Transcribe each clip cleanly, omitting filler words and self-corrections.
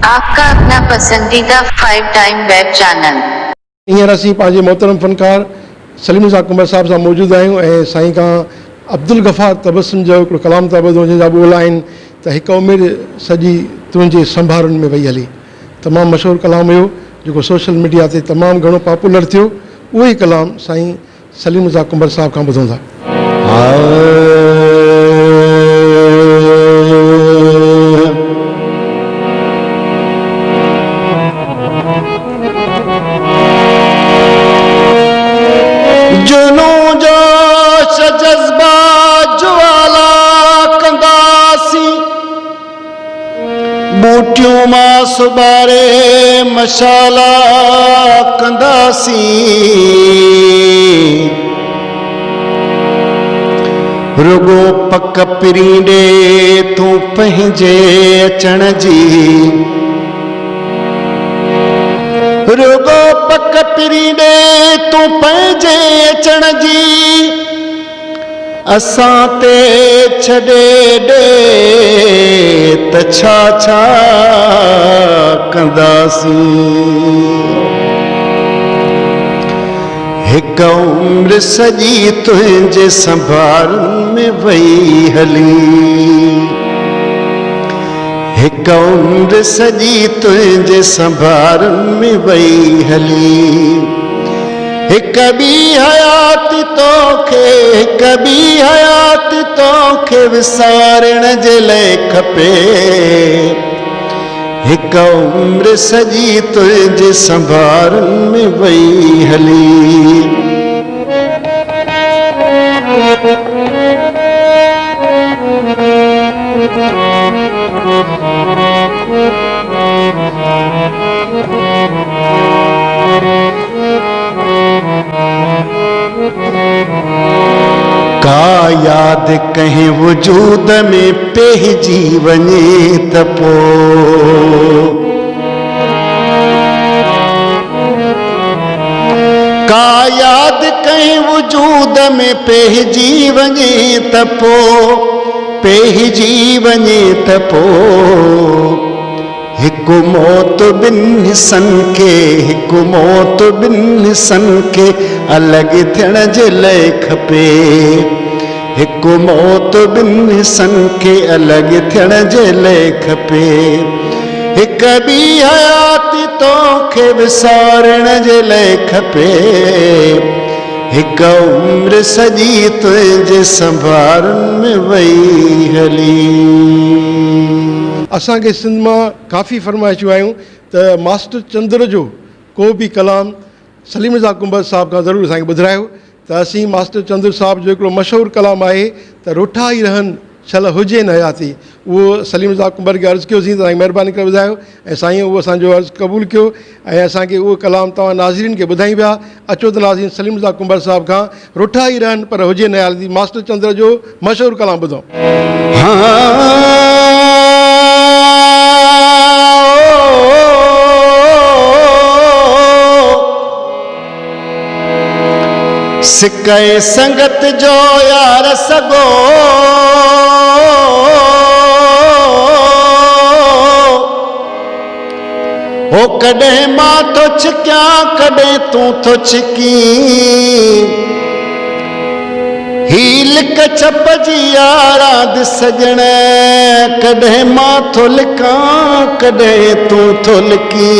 आपका अपना पसंदीदा 5 टाइम वेब चैनल। हींअर असीं पंहिंजे मोहतरम फ़नकार सलीम रज़ा कुंबर साहब सां मौजूदु आहियूं ऐं साईं खां अब्दुल गफ़ार तबस्सुम जो हिकिड़ो कलाम था ॿुधूं जंहिंजा ॿोल आहिनि त हिकु उमिरि सॼी तुंहिंजे संभारुनि में वई हली। तमामु मशहूरु कलाम हुयो जेको सोशल मीडिया ते तमामु घणो पॉपुलर थियो। उहो ई कलाम साईं सलीम रज़ा कुंबर साहब खां ॿुधूं था। जुनू जोश जज्बा ज्वाला कंदासी बूटियों मां सुबारे मशाला कंदासी रुगो पक पिरींडे तूं पंहिंजे अचण जी रुगो पक पिरींडे तूं पंहिंजे अचण जी असां ते छॾे ॾे त छा छा कंदासीं। हिकु उम्र सॼी तुंहिंजे संभारुनि में वई हली हिकु उम्र सॼी तुंहिंजे संभारुनि में वई हली हिकु ॿी हयाती तोखे हिकु ॿी हयाती तोखे विसारण जे लाइ खपे हिकु उम्र सॼी तुंहिंजे संभारुनि में वई हली। का याद कंहिं वजूद में पइजी वञे त पोइ का याद कंहिं वजूद में पइजी वञे त पोइ पइजी वञे त पोइ हिकु मौत ॿिनि हिस्सनि खे हिकु मौत ॿिनि हिस्सनि खे अलॻि थियण जे लाइ खपे हिकु मौत ॿिनि हिस्सनि खे अलॻि थियण जे लाइ खपे हिकु ॿी हयाती तोखे विसारण जे लाइ खपे हिकु उम्र सॼी तुंहिंजे संभारुनि में वई हली। असांखे सिंध मां काफ़ी फरमाइशूं आहियूं त मास्टर चंद्र जो को बि कलाम सलीम रज़ा कुंबर साहब खां ज़रूरु असांखे ॿुधायो। त असीं मास्टर चंद्र साहब जो हिकिड़ो मशहूरु कलाम आहे त रुठा ई रहनि छल हुजे न हयाती, उहो सलीम रज़ा कुंबर खे अर्ज़ु कयोसीं त साईं महिरबानी करे ॿुधायो ऐं साईं उहो असांजो अर्ज़ु क़बूलु कयो ऐं असांखे उहो कलाम तव्हां नाज़रीन खे ॿुधाई पिया। अचो त नाज़रीन सलीम रज़ा कुंबर साहब खां रुठा ई रहनि पर हुजे न हयाती मास्टर चंद्र जो मशहूरु कलाम ॿुधो। सिकाए संगत जो यार सगो ओ कॾहिं मां थो छिकियां कॾहिं तूं थो छिकी ही लिक छप जी याराद सजण कॾहिं मां थो लिकां कॾहिं तूं थो लिकी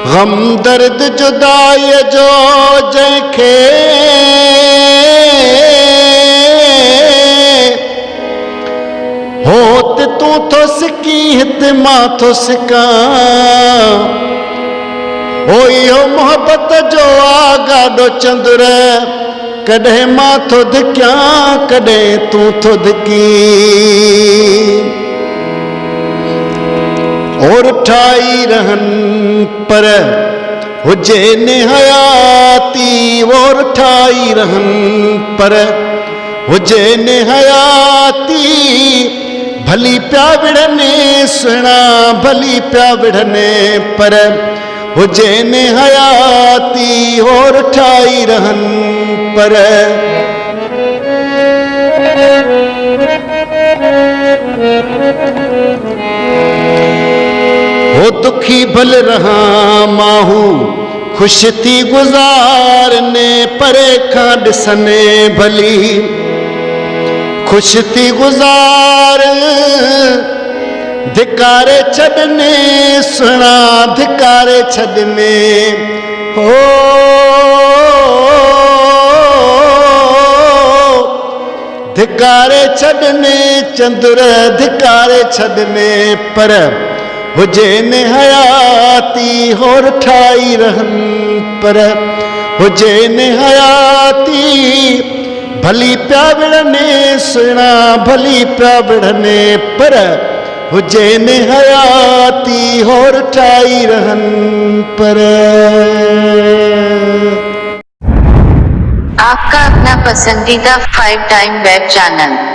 गम दर्द जुदाई जो जंहिंखे होत तूं थो सिकी हिते मां थो सिकां ओ इहो मोहबत जो आगाॾो चंद्र कॾहिं मां थो धिकियां कॾहिं तूं थो धिकी और ठाई रहन पर हुजे न हयाती और ठाई रहन पर हुजे न हयाती भली प्या विढ़ने सुना भली प्या विढ़ने पर हुजे न हयाती और ठाई रहन पर भल रहा माहू खुश थी गुज़ारने परे खां ॾिसने भली खुश थी गुज़ार धिकारे छॾने सुणा धिकारे छॾने हो धिकारे छॾने चंदुर धिकारे छॾने पर हुजे ने हयाती होर ठाई रहनि पर हुजे ने हयाती भली पिया विढ़ने सुहिणा भली पिया विढ़ने पर हुजे ने हयाती होर ठाई रहनि पर आपका अपना पसंदीदा 5 टाइम वेब चैनल